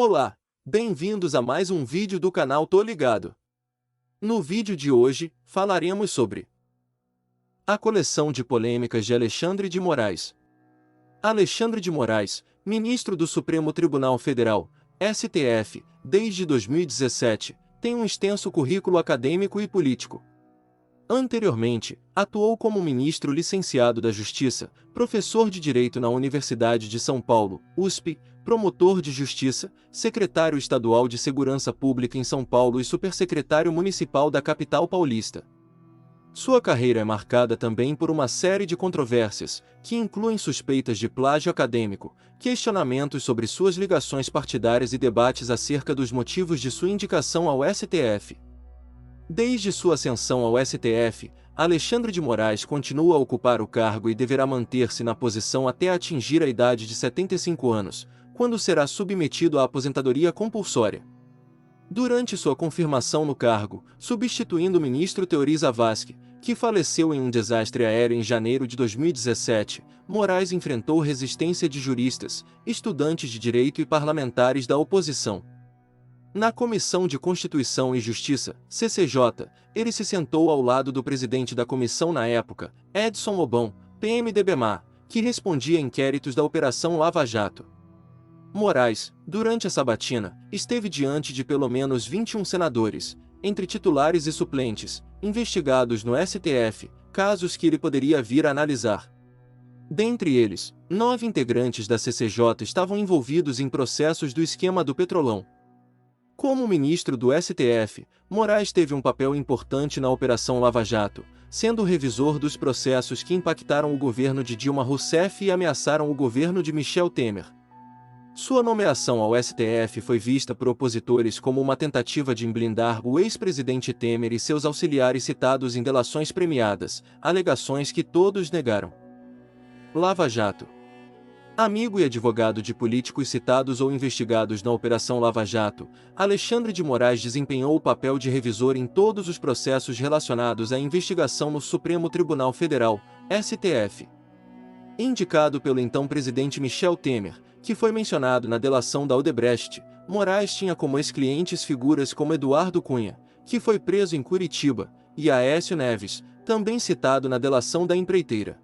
Olá, bem-vindos a mais um vídeo do canal Tô Ligado. No vídeo de hoje, falaremos sobre a coleção de polêmicas de Alexandre de Moraes. Alexandre de Moraes, ministro do Supremo Tribunal Federal, STF, desde 2017, tem um extenso currículo acadêmico e político. Anteriormente, atuou como ministro licenciado da Justiça, professor de Direito na Universidade de São Paulo, USP, promotor de Justiça, secretário estadual de Segurança Pública em São Paulo e supersecretário municipal da capital paulista. Sua carreira é marcada também por uma série de controvérsias, que incluem suspeitas de plágio acadêmico, questionamentos sobre suas ligações partidárias e debates acerca dos motivos de sua indicação ao STF. Desde sua ascensão ao STF, Alexandre de Moraes continua a ocupar o cargo e deverá manter-se na posição até atingir a idade de 75 anos, quando será submetido à aposentadoria compulsória. Durante sua confirmação no cargo, substituindo o ministro Teori Zavascki, que faleceu em um desastre aéreo em janeiro de 2017, Moraes enfrentou resistência de juristas, estudantes de direito e parlamentares da oposição. Na Comissão de Constituição e Justiça, CCJ, ele se sentou ao lado do presidente da comissão na época, Edson Lobão, PMDB-MA, que respondia a inquéritos da Operação Lava Jato. Moraes, durante a sabatina, esteve diante de pelo menos 21 senadores, entre titulares e suplentes, investigados no STF, casos que ele poderia vir a analisar. Dentre eles, 9 integrantes da CCJ estavam envolvidos em processos do esquema do Petrolão. Como ministro do STF, Moraes teve um papel importante na Operação Lava Jato, sendo o revisor dos processos que impactaram o governo de Dilma Rousseff e ameaçaram o governo de Michel Temer. Sua nomeação ao STF foi vista por opositores como uma tentativa de blindar o ex-presidente Temer e seus auxiliares citados em delações premiadas, alegações que todos negaram. Lava Jato. Amigo e advogado de políticos citados ou investigados na Operação Lava Jato, Alexandre de Moraes desempenhou o papel de revisor em todos os processos relacionados à investigação no Supremo Tribunal Federal, STF. Indicado pelo então presidente Michel Temer, que foi mencionado na delação da Odebrecht, Moraes tinha como ex-clientes figuras como Eduardo Cunha, que foi preso em Curitiba, e Aécio Neves, também citado na delação da empreiteira.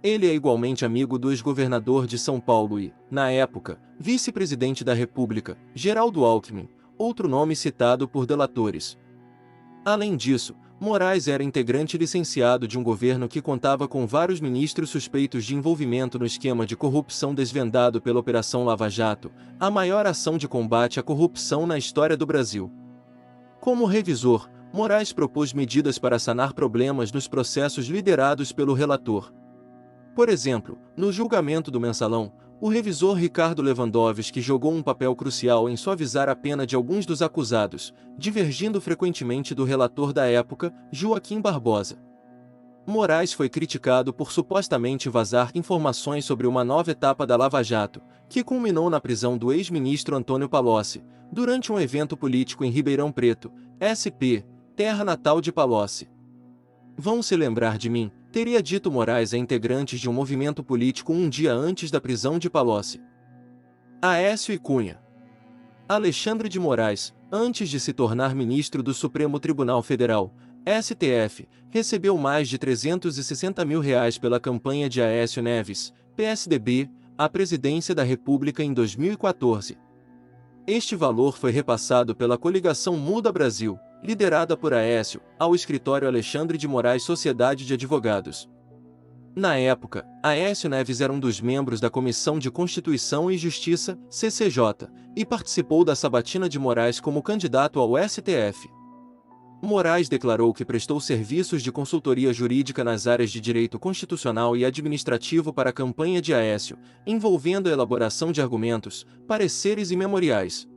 Ele é igualmente amigo do ex-governador de São Paulo e, na época, vice-presidente da República, Geraldo Alckmin, outro nome citado por delatores. Além disso, Moraes era integrante licenciado de um governo que contava com vários ministros suspeitos de envolvimento no esquema de corrupção desvendado pela Operação Lava Jato, a maior ação de combate à corrupção na história do Brasil. Como revisor, Moraes propôs medidas para sanar problemas nos processos liderados pelo relator. Por exemplo, no julgamento do Mensalão, o revisor Ricardo Lewandowski jogou um papel crucial em suavizar a pena de alguns dos acusados, divergindo frequentemente do relator da época, Joaquim Barbosa. Moraes foi criticado por supostamente vazar informações sobre uma nova etapa da Lava Jato, que culminou na prisão do ex-ministro Antônio Palocci, durante um evento político em Ribeirão Preto, SP, terra natal de Palocci. Vão se lembrar de mim, teria dito Moraes a integrantes de um movimento político um dia antes da prisão de Palocci. Aécio e Cunha. Alexandre de Moraes, antes de se tornar ministro do Supremo Tribunal Federal, STF, recebeu mais de R$360 mil pela campanha de Aécio Neves, PSDB, à presidência da República em 2014. Este valor foi repassado pela coligação Muda Brasil, liderada por Aécio, ao escritório Alexandre de Moraes Sociedade de Advogados. Na época, Aécio Neves era um dos membros da Comissão de Constituição e Justiça, CCJ, e participou da sabatina de Moraes como candidato ao STF. Moraes declarou que prestou serviços de consultoria jurídica nas áreas de direito constitucional e administrativo para a campanha de Aécio, envolvendo a elaboração de argumentos, pareceres e memoriais.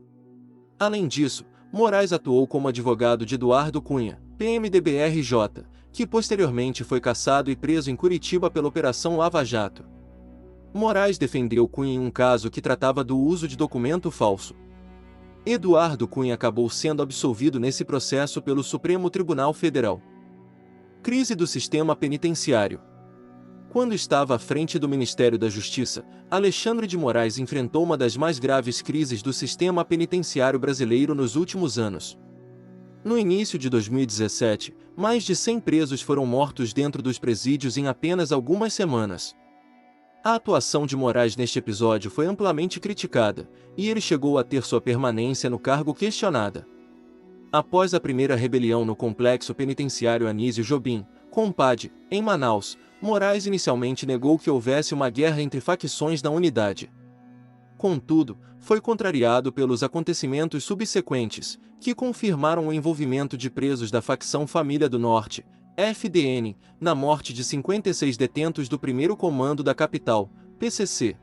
Além disso, Moraes atuou como advogado de Eduardo Cunha, PMDB-RJ, que posteriormente foi cassado e preso em Curitiba pela Operação Lava Jato. Moraes defendeu Cunha em um caso que tratava do uso de documento falso. Eduardo Cunha acabou sendo absolvido nesse processo pelo Supremo Tribunal Federal. Crise do sistema penitenciário. Quando estava à frente do Ministério da Justiça, Alexandre de Moraes enfrentou uma das mais graves crises do sistema penitenciário brasileiro nos últimos anos. No início de 2017, mais de 100 presos foram mortos dentro dos presídios em apenas algumas semanas. A atuação de Moraes neste episódio foi amplamente criticada, e ele chegou a ter sua permanência no cargo questionada. Após a primeira rebelião no complexo penitenciário Anísio Jobim, Compadre, em Manaus, Moraes inicialmente negou que houvesse uma guerra entre facções na unidade. Contudo, foi contrariado pelos acontecimentos subsequentes, que confirmaram o envolvimento de presos da facção Família do Norte, FDN, na morte de 56 detentos do primeiro comando da capital, PCC.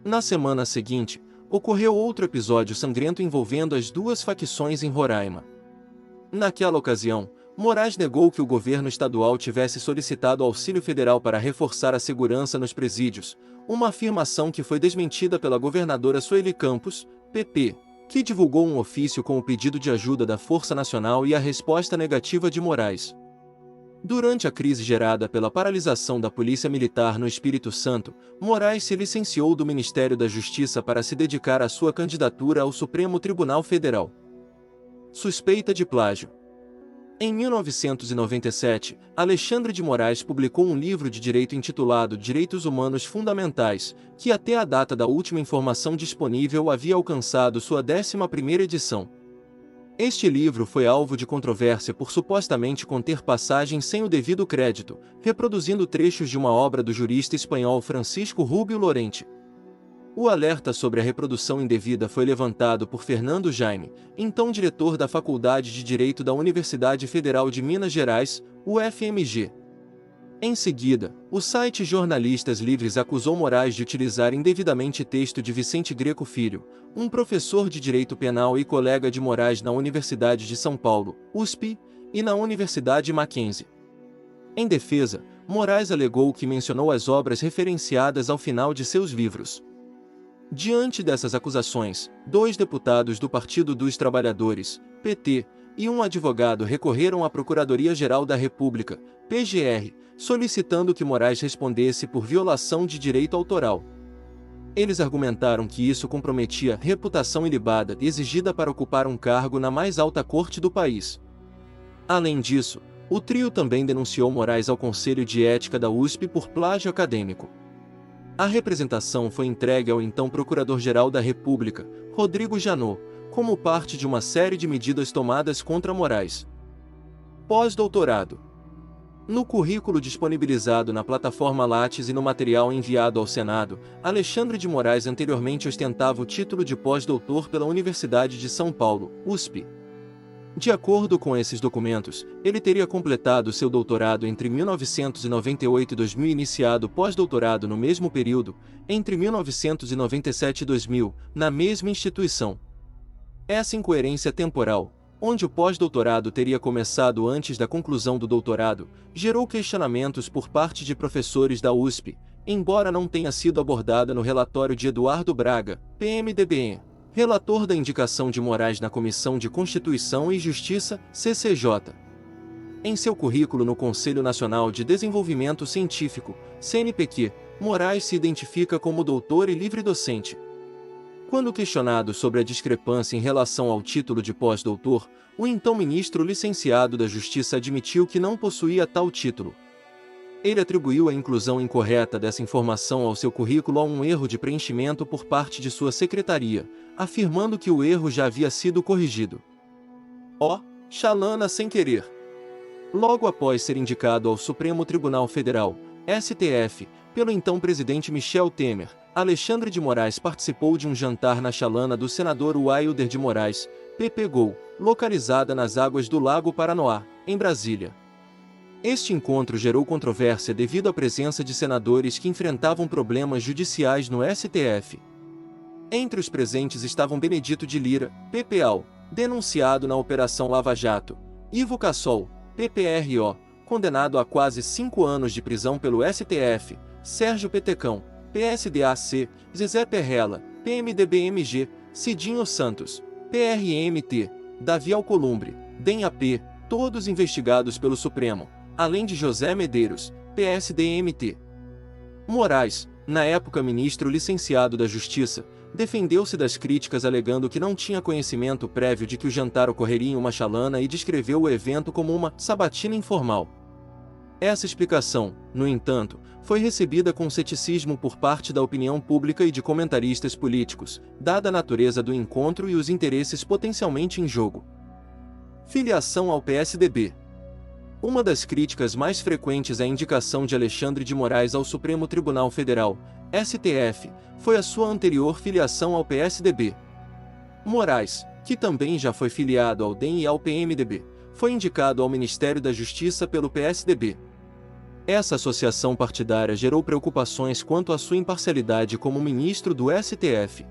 Na semana seguinte, ocorreu outro episódio sangrento envolvendo as duas facções em Roraima. Naquela ocasião, Moraes negou que o governo estadual tivesse solicitado auxílio federal para reforçar a segurança nos presídios, uma afirmação que foi desmentida pela governadora Sueli Campos, PP, que divulgou um ofício com o pedido de ajuda da Força Nacional e a resposta negativa de Moraes. Durante a crise gerada pela paralisação da Polícia Militar no Espírito Santo, Moraes se licenciou do Ministério da Justiça para se dedicar à sua candidatura ao Supremo Tribunal Federal. Suspeita de plágio. Em 1997, Alexandre de Moraes publicou um livro de direito intitulado Direitos Humanos Fundamentais, que até a data da última informação disponível havia alcançado sua 11ª edição. Este livro foi alvo de controvérsia por supostamente conter passagens sem o devido crédito, reproduzindo trechos de uma obra do jurista espanhol Francisco Rubio Lorente. O alerta sobre a reprodução indevida foi levantado por Fernando Jaime, então diretor da Faculdade de Direito da Universidade Federal de Minas Gerais, UFMG. Em seguida, o site Jornalistas Livres acusou Moraes de utilizar indevidamente texto de Vicente Greco Filho, um professor de Direito Penal e colega de Moraes na Universidade de São Paulo, USP, e na Universidade Mackenzie. Em defesa, Moraes alegou que mencionou as obras referenciadas ao final de seus livros. Diante dessas acusações, 2 deputados do Partido dos Trabalhadores, PT, e um advogado recorreram à Procuradoria-Geral da República, PGR, solicitando que Moraes respondesse por violação de direito autoral. Eles argumentaram que isso comprometia a reputação ilibada exigida para ocupar um cargo na mais alta corte do país. Além disso, o trio também denunciou Moraes ao Conselho de Ética da USP por plágio acadêmico. A representação foi entregue ao então Procurador-Geral da República, Rodrigo Janot, como parte de uma série de medidas tomadas contra Moraes. Pós-doutorado. No currículo disponibilizado na plataforma Lattes e no material enviado ao Senado, Alexandre de Moraes anteriormente ostentava o título de pós-doutor pela Universidade de São Paulo, USP. De acordo com esses documentos, ele teria completado seu doutorado entre 1998 e 2000 e iniciado pós-doutorado no mesmo período, entre 1997 e 2000, na mesma instituição. Essa incoerência temporal, onde o pós-doutorado teria começado antes da conclusão do doutorado, gerou questionamentos por parte de professores da USP, embora não tenha sido abordada no relatório de Eduardo Braga, PMDB, relator da indicação de Moraes na Comissão de Constituição e Justiça, CCJ. Em seu currículo no Conselho Nacional de Desenvolvimento Científico, CNPq, Moraes se identifica como doutor e livre-docente. Quando questionado sobre a discrepância em relação ao título de pós-doutor, o então ministro licenciado da Justiça admitiu que não possuía tal título. Ele atribuiu a inclusão incorreta dessa informação ao seu currículo a um erro de preenchimento por parte de sua secretaria, afirmando que o erro já havia sido corrigido. Chalana sem querer. Logo após ser indicado ao Supremo Tribunal Federal, STF, pelo então presidente Michel Temer, Alexandre de Moraes participou de um jantar na chalana do senador Wilder de Moraes, PPGol, localizada nas águas do Lago Paranoá, em Brasília. Este encontro gerou controvérsia devido à presença de senadores que enfrentavam problemas judiciais no STF. Entre os presentes estavam Benedito de Lira, PPAO, denunciado na Operação Lava Jato, Ivo Cassol, PPRO, condenado a quase 5 anos de prisão pelo STF, Sérgio Petecão, PSDAC, Zezé Perrella, PMDB-MG, Cidinho Santos, PRMT, Davi Alcolumbre, DEM-AP, todos investigados pelo Supremo, além de José Medeiros, PSD-MT, Moraes, na época ministro licenciado da Justiça, defendeu-se das críticas alegando que não tinha conhecimento prévio de que o jantar ocorreria em uma chalana e descreveu o evento como uma sabatina informal. Essa explicação, no entanto, foi recebida com ceticismo por parte da opinião pública e de comentaristas políticos, dada a natureza do encontro e os interesses potencialmente em jogo. Filiação ao PSDB. Uma das críticas mais frequentes à indicação de Alexandre de Moraes ao Supremo Tribunal Federal, STF, foi a sua anterior filiação ao PSDB. Moraes, que também já foi filiado ao DEM e ao PMDB, foi indicado ao Ministério da Justiça pelo PSDB. Essa associação partidária gerou preocupações quanto à sua imparcialidade como ministro do STF.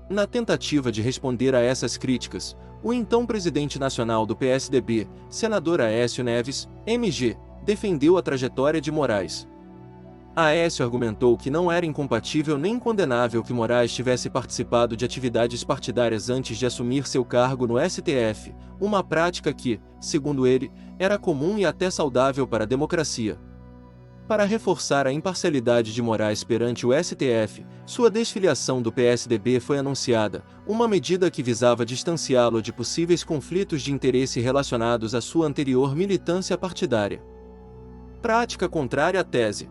Na tentativa de responder a essas críticas, o então presidente nacional do PSDB, senador Aécio Neves, MG, defendeu a trajetória de Moraes. Aécio argumentou que não era incompatível nem condenável que Moraes tivesse participado de atividades partidárias antes de assumir seu cargo no STF, uma prática que, segundo ele, era comum e até saudável para a democracia. Para reforçar a imparcialidade de Moraes perante o STF, sua desfiliação do PSDB foi anunciada, uma medida que visava distanciá-lo de possíveis conflitos de interesse relacionados à sua anterior militância partidária. Prática contrária à tese.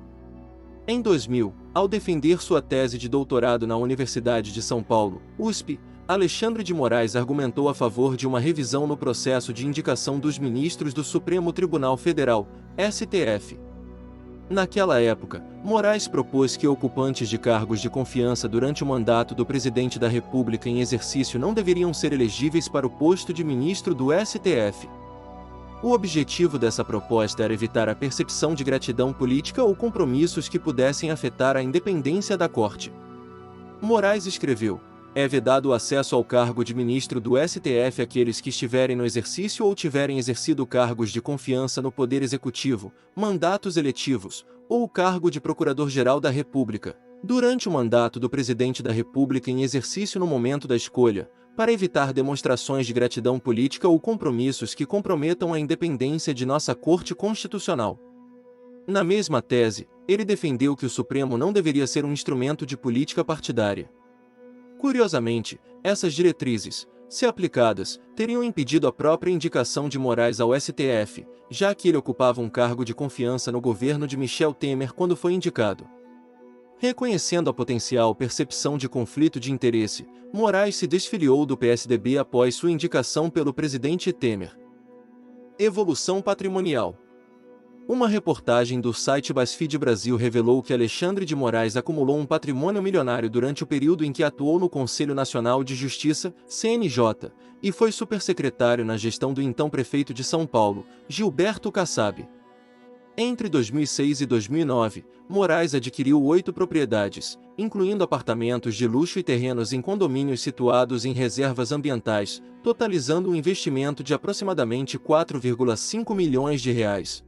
Em 2000, ao defender sua tese de doutorado na Universidade de São Paulo, USP, Alexandre de Moraes argumentou a favor de uma revisão no processo de indicação dos ministros do Supremo Tribunal Federal, STF. Naquela época, Moraes propôs que ocupantes de cargos de confiança durante o mandato do presidente da República em exercício não deveriam ser elegíveis para o posto de ministro do STF. O objetivo dessa proposta era evitar a percepção de gratidão política ou compromissos que pudessem afetar a independência da Corte. Moraes escreveu: é vedado o acesso ao cargo de ministro do STF àqueles que estiverem no exercício ou tiverem exercido cargos de confiança no Poder Executivo, mandatos eletivos, ou o cargo de Procurador-Geral da República, durante o mandato do Presidente da República em exercício no momento da escolha, para evitar demonstrações de gratidão política ou compromissos que comprometam a independência de nossa Corte Constitucional. Na mesma tese, ele defendeu que o Supremo não deveria ser um instrumento de política partidária. Curiosamente, essas diretrizes, se aplicadas, teriam impedido a própria indicação de Moraes ao STF, já que ele ocupava um cargo de confiança no governo de Michel Temer quando foi indicado. Reconhecendo a potencial percepção de conflito de interesse, Moraes se desfiliou do PSDB após sua indicação pelo presidente Temer. Evolução patrimonial. Uma reportagem do site BuzzFeed Brasil revelou que Alexandre de Moraes acumulou um patrimônio milionário durante o período em que atuou no Conselho Nacional de Justiça, CNJ, e foi supersecretário na gestão do então prefeito de São Paulo, Gilberto Kassab. Entre 2006 e 2009, Moraes adquiriu 8 propriedades, incluindo apartamentos de luxo e terrenos em condomínios situados em reservas ambientais, totalizando um investimento de aproximadamente 4,5 milhões de reais.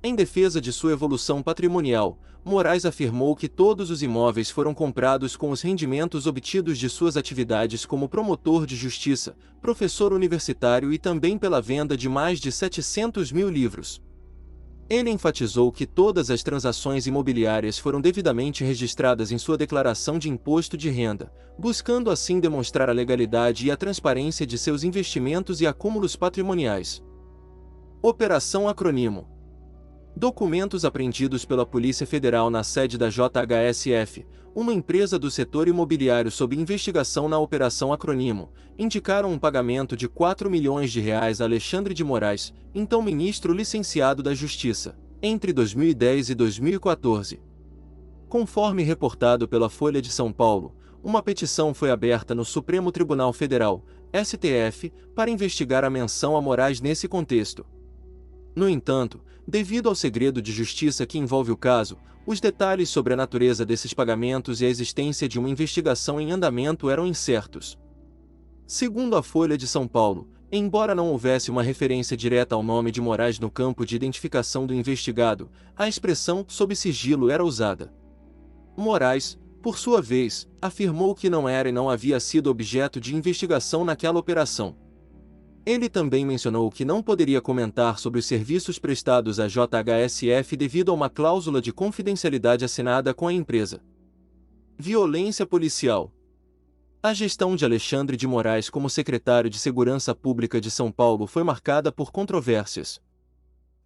Em defesa de sua evolução patrimonial, Moraes afirmou que todos os imóveis foram comprados com os rendimentos obtidos de suas atividades como promotor de justiça, professor universitário e também pela venda de mais de 700 mil livros. Ele enfatizou que todas as transações imobiliárias foram devidamente registradas em sua declaração de imposto de renda, buscando assim demonstrar a legalidade e a transparência de seus investimentos e acúmulos patrimoniais. Operação Acronimo. Documentos apreendidos pela Polícia Federal na sede da JHSF, uma empresa do setor imobiliário sob investigação na Operação Acronimo, indicaram um pagamento de 4 milhões de reais a Alexandre de Moraes, então ministro licenciado da Justiça, entre 2010 e 2014. Conforme reportado pela Folha de São Paulo, uma petição foi aberta no Supremo Tribunal Federal, STF, para investigar a menção a Moraes nesse contexto. No entanto, devido ao segredo de justiça que envolve o caso, os detalhes sobre a natureza desses pagamentos e a existência de uma investigação em andamento eram incertos. Segundo a Folha de São Paulo, embora não houvesse uma referência direta ao nome de Moraes no campo de identificação do investigado, a expressão sob sigilo era usada. Moraes, por sua vez, afirmou que não era e não havia sido objeto de investigação naquela operação. Ele também mencionou que não poderia comentar sobre os serviços prestados à JHSF devido a uma cláusula de confidencialidade assinada com a empresa. Violência policial. A gestão de Alexandre de Moraes como secretário de Segurança Pública de São Paulo foi marcada por controvérsias.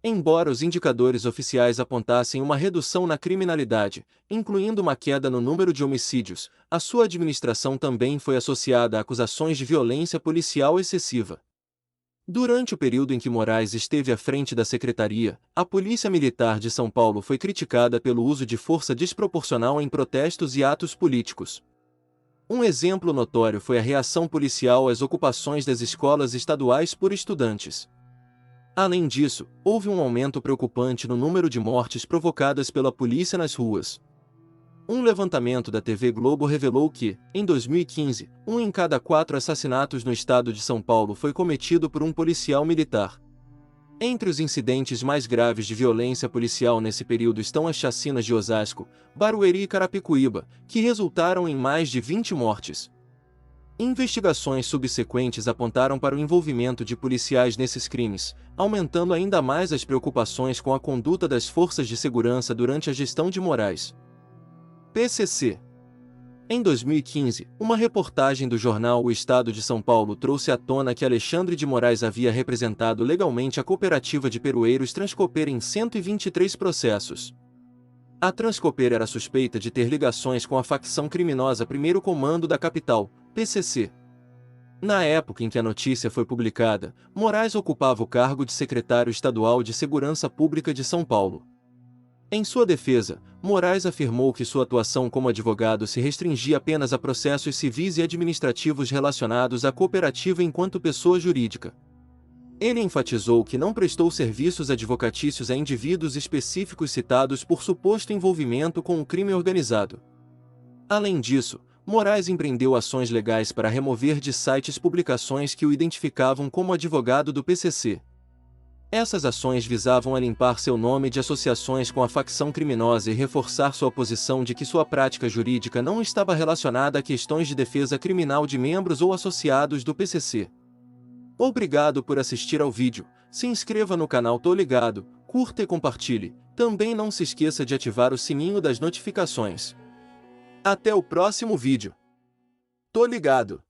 Embora os indicadores oficiais apontassem uma redução na criminalidade, incluindo uma queda no número de homicídios, a sua administração também foi associada a acusações de violência policial excessiva. Durante o período em que Moraes esteve à frente da secretaria, a Polícia Militar de São Paulo foi criticada pelo uso de força desproporcional em protestos e atos políticos. Um exemplo notório foi a reação policial às ocupações das escolas estaduais por estudantes. Além disso, houve um aumento preocupante no número de mortes provocadas pela polícia nas ruas. Um levantamento da TV Globo revelou que, em 2015, 1 em cada 4 assassinatos no estado de São Paulo foi cometido por um policial militar. Entre os incidentes mais graves de violência policial nesse período estão as chacinas de Osasco, Barueri e Carapicuíba, que resultaram em mais de 20 mortes. Investigações subsequentes apontaram para o envolvimento de policiais nesses crimes, aumentando ainda mais as preocupações com a conduta das forças de segurança durante a gestão de Moraes. PCC. Em 2015, uma reportagem do jornal O Estado de São Paulo trouxe à tona que Alexandre de Moraes havia representado legalmente a cooperativa de peroeiros Transcoper em 123 processos. A Transcoper era suspeita de ter ligações com a facção criminosa Primeiro Comando da Capital, PCC. Na época em que a notícia foi publicada, Moraes ocupava o cargo de secretário estadual de Segurança Pública de São Paulo. Em sua defesa, Moraes afirmou que sua atuação como advogado se restringia apenas a processos civis e administrativos relacionados à cooperativa enquanto pessoa jurídica. Ele enfatizou que não prestou serviços advocatícios a indivíduos específicos citados por suposto envolvimento com o crime organizado. Além disso, Moraes empreendeu ações legais para remover de sites publicações que o identificavam como advogado do PCC. Essas ações visavam a limpar seu nome de associações com a facção criminosa e reforçar sua posição de que sua prática jurídica não estava relacionada a questões de defesa criminal de membros ou associados do PCC. Obrigado por assistir ao vídeo, se inscreva no canal Tô Ligado, curta e compartilhe, também não se esqueça de ativar o sininho das notificações. Até o próximo vídeo. Tô ligado!